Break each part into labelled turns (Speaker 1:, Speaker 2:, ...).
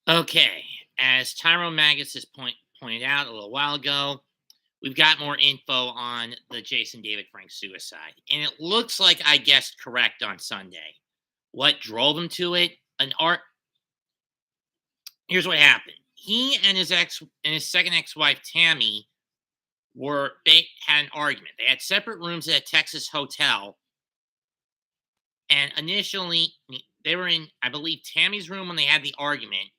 Speaker 1: Okay, as Tyrone Magus has pointed out a little while ago, we've got more info on the Jason David Frank suicide. And it looks like I guessed correct on Sunday. What drove him to it? An art. Here's what happened. He and his second ex-wife Tammy they had an argument. They had separate rooms at a Texas hotel, and initially they were in, I believe, Tammy's room when they had the argument.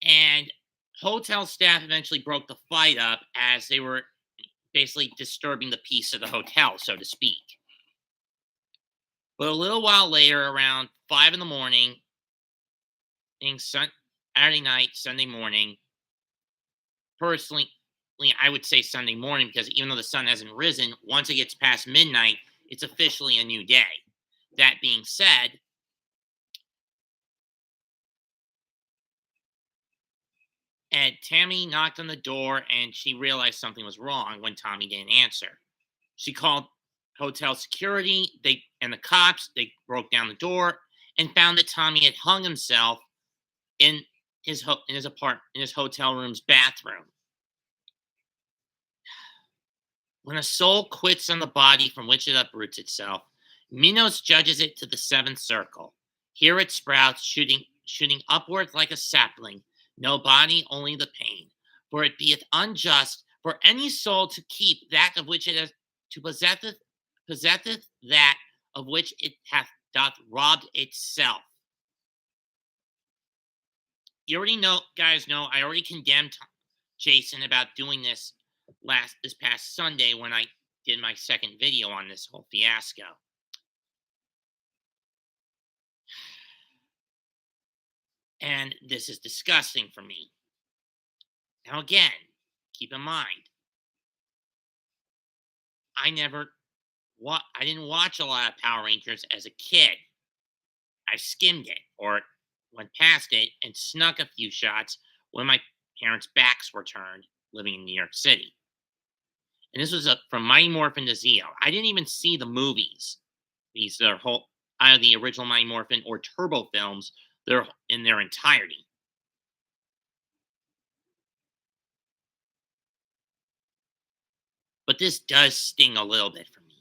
Speaker 1: And hotel staff eventually broke the fight up as they were basically disturbing the peace of the hotel, so to speak. But a little while later, around 5 in the morning, Saturday night, Sunday morning, personally, I would say Sunday morning because even though the sun hasn't risen, once it gets past midnight, it's officially a new day. That being said, and Tammy knocked on the door and she realized something was wrong when Tommy didn't answer. She called hotel security, and the cops. They broke down the door and found that Tommy had hung himself in his hotel room's bathroom. When a soul quits on the body from which it uproots itself, Minos judges it to the seventh circle. Here it sprouts, shooting upwards like a sapling. No body, only the pain. For it beeth unjust for any soul to keep that of which it has to possesseth that of which it doth robbed itself. You already guys know, I already condemned Jason about doing this past Sunday when I did my second video on this whole fiasco. And this is disgusting for me. Now again, keep in mind, I didn't watch a lot of Power Rangers as a kid. I skimmed it or went past it and snuck a few shots when my parents' backs were turned living in New York City. And this was from Mighty Morphin to Zeo. I didn't even see the movies. These are either the original Mighty Morphin or Turbo films. They're in their entirety. But this does sting a little bit for me.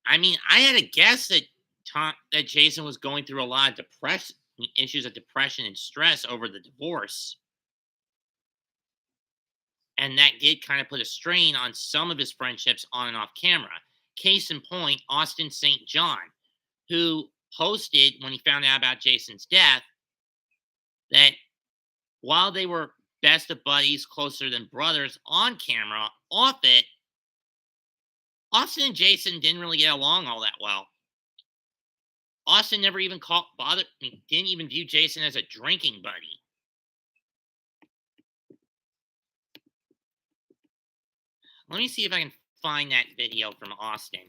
Speaker 1: I mean, I had a guess that Jason was going through a lot of issues of depression and stress over the divorce. And that did kind of put a strain on some of his friendships on and off camera. Case in point, Austin St. John, who posted when he found out about Jason's death that while they were best of buddies, closer than brothers on camera, off it, Austin and Jason didn't really get along all that well. Austin never even didn't even view Jason as a drinking buddy. Let me see if I can find that video from Austin.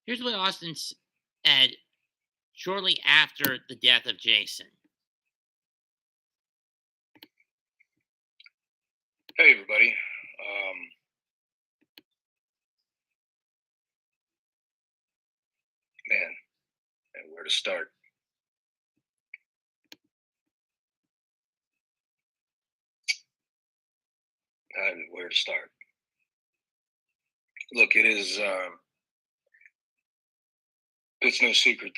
Speaker 1: Here's what Austin said shortly after the death of Jason.
Speaker 2: Hey, everybody. Man, where to start? Where to start? Look, it's no secret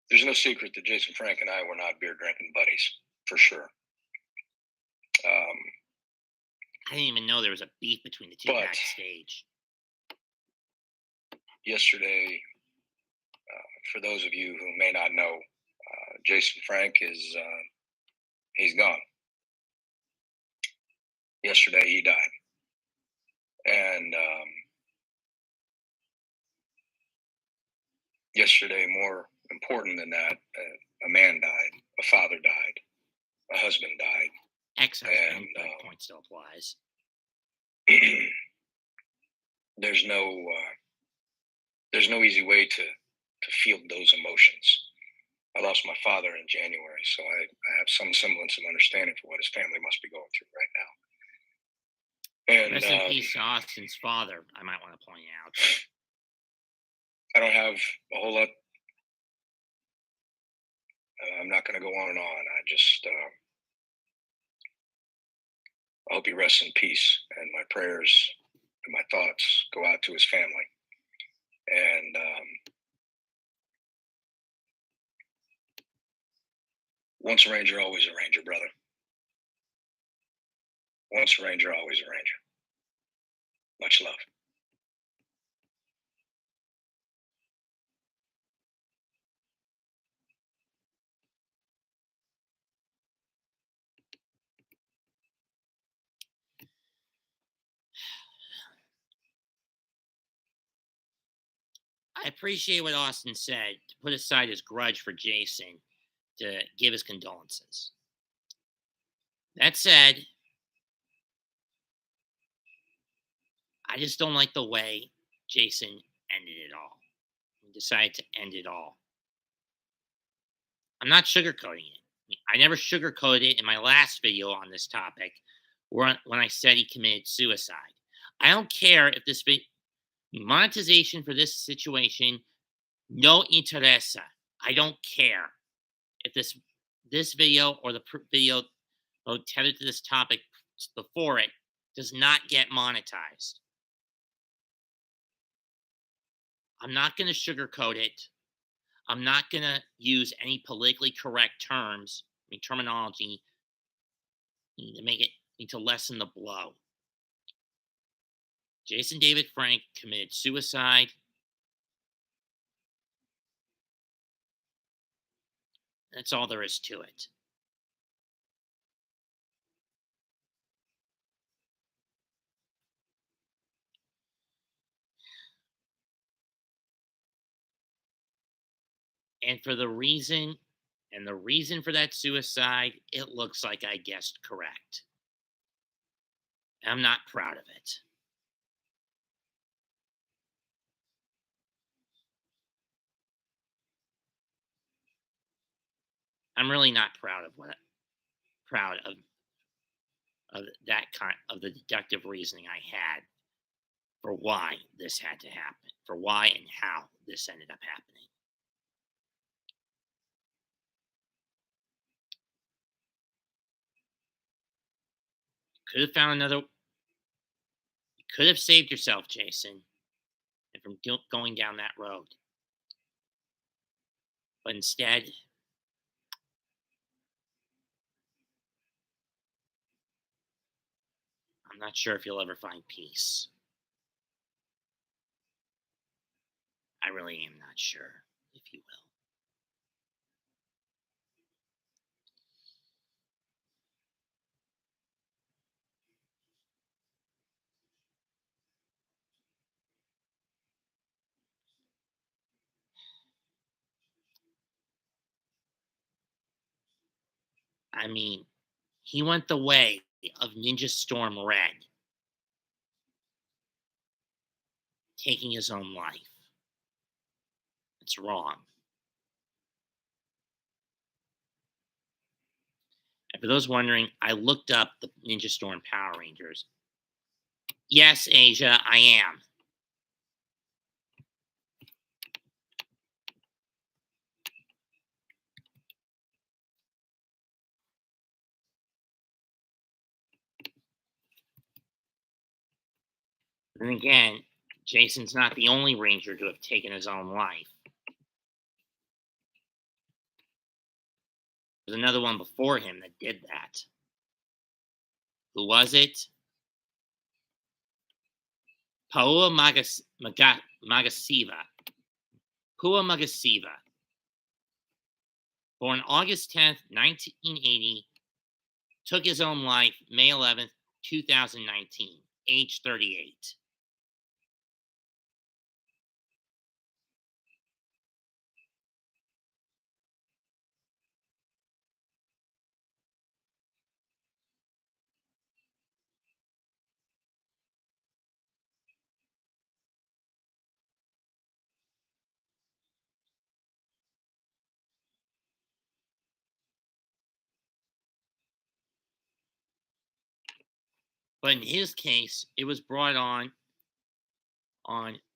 Speaker 2: there's no secret that Jason Frank and I were not beer drinking buddies, for sure.
Speaker 1: I didn't even know there was a beef between the two backstage.
Speaker 2: Yesterday, for those of you who may not know, Jason Frank he's gone. Yesterday he died. And yesterday, more important than that, a man died, a father died, a husband died.
Speaker 1: Ex-husband,
Speaker 2: and
Speaker 1: but point still applies.
Speaker 2: there's no easy way to feel those emotions. I lost my father in January, so I have some semblance of understanding for what his family must be going through right now. And
Speaker 1: Rest in peace to Austin's father, I might want to point out.
Speaker 2: I don't have a whole lot. I'm not going to go on and on. I hope he rests in peace, and my prayers and my thoughts go out to his family. And once a Ranger, always a Ranger, brother. Once a Ranger, always a Ranger. Much love.
Speaker 1: I appreciate what Austin said to put aside his grudge for Jason to give his condolences. That said, I just don't like the way Jason ended it all. He decided to end it all. I'm not sugarcoating it. I never sugarcoated it in my last video on this topic when I said he committed suicide. I don't care if this monetization for this situation, no interesa. I don't care if this video or the video tethered to this topic before it does not get monetized. I'm not going to sugarcoat it. I'm not going to use any politically correct terms, terminology, to make it to lessen the blow. Jason David Frank committed suicide. That's all there is to it. And for the reason for that suicide, it looks like I guessed correct. I'm not proud of it. I'm really not proud of that kind of the deductive reasoning I had for why this had to happen, for why and how this ended up happening. Could have found another. You could have saved yourself, Jason, and from going down that road. But instead, I'm not sure if you'll ever find peace. I really am not sure, if you will. I mean, he went the way of Ninja Storm Red, taking his own life. It's wrong. And for those wondering, I looked up the Ninja Storm Power Rangers. Yes, Asia, I am. And again, Jason's not the only Ranger to have taken his own life. There's another one before him that did that. Who was it? Paua Magasiva. Paua Magasiva. Born August 10th, 1980, took his own life May 11th, 2019, age 38. But in his case, it was brought on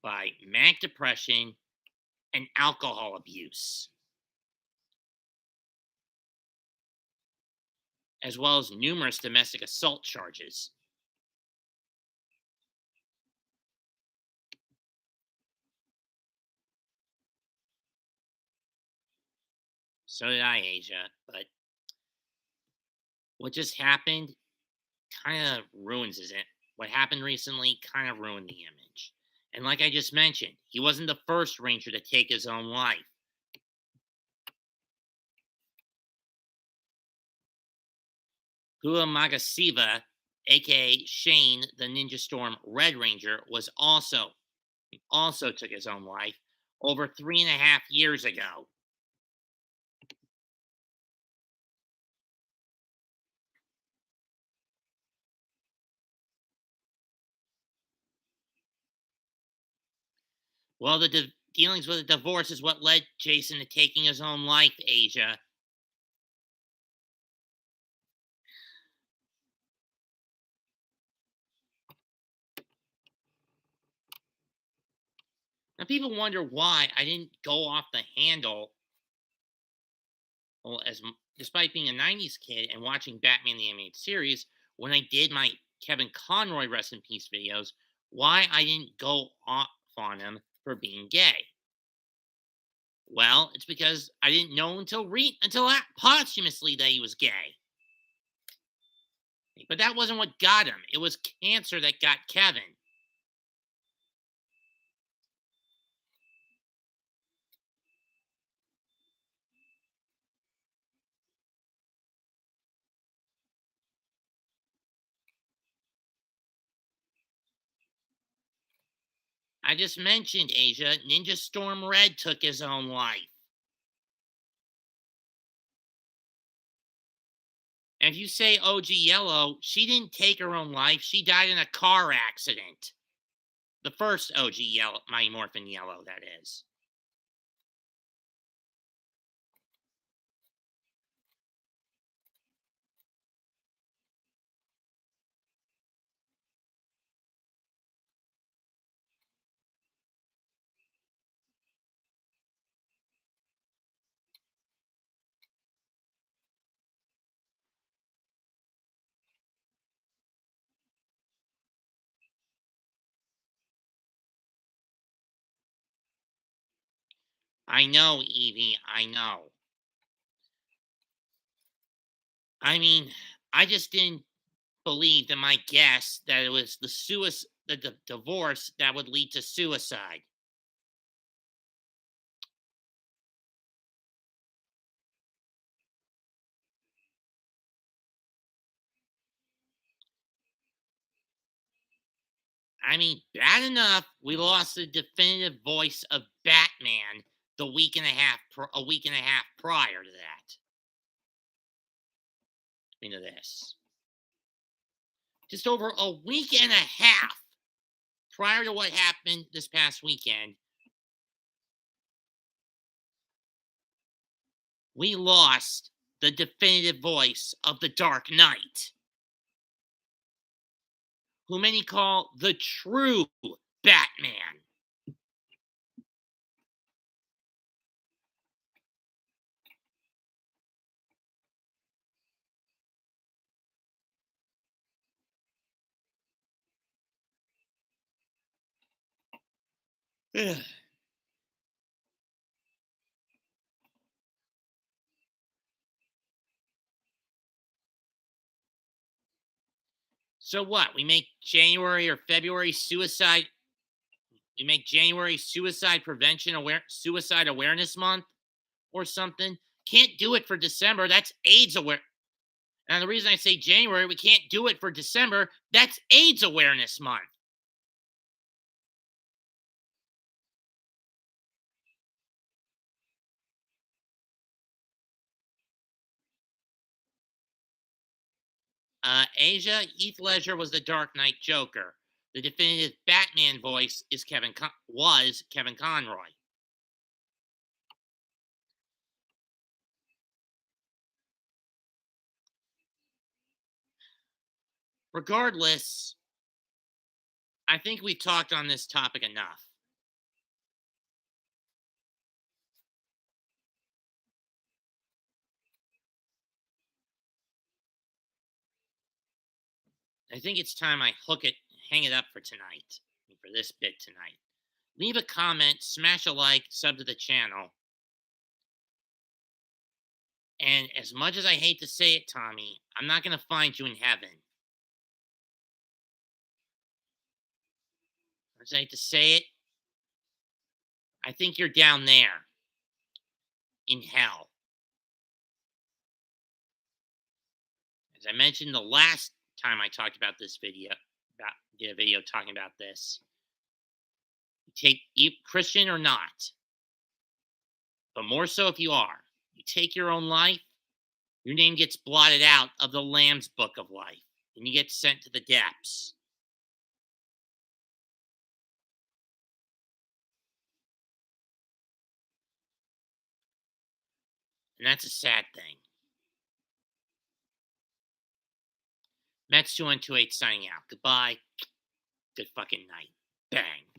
Speaker 1: by manic depression and alcohol abuse, as well as numerous domestic assault charges. So did I, Asia. But what just happened kind of ruins his it. What happened recently kind of ruined the image. And like I just mentioned, he wasn't the first ranger to take his own life. Hua Magasiva, aka Shane, the Ninja Storm Red Ranger, was also took his own life over 3.5 years ago. Well, the dealings with the divorce is what led Jason to taking his own life, Asia. Now, people wonder why I didn't go off the handle. Well, despite being a '90s kid and watching Batman the Animated Series, when I did my Kevin Conroy rest in peace videos, why I didn't go off on him for being gay. Well, it's because I didn't know posthumously that he was gay. But that wasn't what got him. It was cancer that got Kevin. I just mentioned, Asia, Ninja Storm Red took his own life. And if you say OG Yellow, she didn't take her own life. She died in a car accident. The first OG Yellow, Mighty Morphin Yellow, that is. I know, Evie, I know. I mean, I just didn't believe in my guess that it was the divorce that would lead to suicide. I mean, bad enough we lost the definitive voice of Batman a week and a half prior to that. Into this, just over a week and a half prior to what happened this past weekend, we lost the definitive voice of the Dark Knight, who many call the true Batman. So what? We make January or February suicide. We make January suicide awareness month or something. Can't do it for December. That's AIDS aware. And the reason I say January, we can't do it for December. That's AIDS awareness month. Asia, Heath Ledger was the Dark Knight Joker. The definitive Batman voice was Kevin Conroy. Regardless, I think we talked on this topic enough. I think it's time I hang it up for tonight, for this bit tonight. Leave a comment, smash a like, sub to the channel. And as much as I hate to say it, Tommy, I'm not going to find you in heaven. As I hate to say it, I think you're down there in hell. As I mentioned the last time I talked about this did a video talking about this. Take Christian or not, but more so if you are, you take your own life, your name gets blotted out of the Lamb's book of life, and you get sent to the depths. And that's a sad thing. Mets 2128 signing out. Goodbye. Good fucking night. Bang.